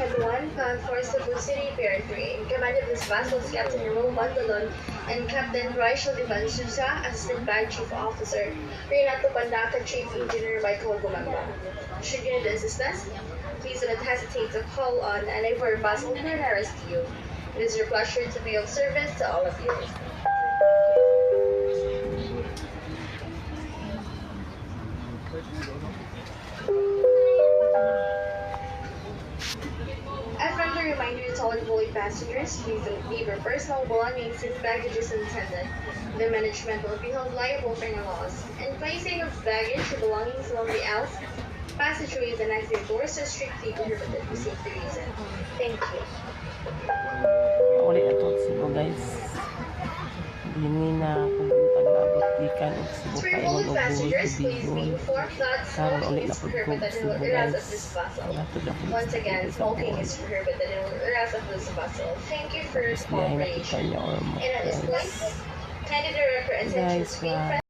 Had 1 for Cebu City Pier 3. In command of this vessel is Captain Ramon Bandalon and Captain Rachel Divan Sousa, Assistant Bag Chief Officer, Renato Pandaca, Chief Engineer Michael Gumamba. Should you need assistance, please do not hesitate to call on any of our vessel to nearest you. It is your pleasure to be of service to all of you. A friendly reminder to all employed passengers, please don't leave your personal belongings and baggages unattended. The management will be held liable for any loss. In placing of baggage or belongings along the aisles, passageways and exit doors are strictly prohibited for safety reasons. Thank you. Uli ato Cebu guys. Dini na pubuntag na butikan og Cebu To kaingon all og passengers, buhol please be Bicol. informed that Karon smoking uli na is pagkog prohibited in Cebu the areas of guys. this vessel. Nato na po Once again, sa smoking buhol. is prohibited in the areas of this vessel. Thank you for your Tapos di ay nakita cooperation. niya or And at this guys. point, kindly direct your attention Guys, screen wow.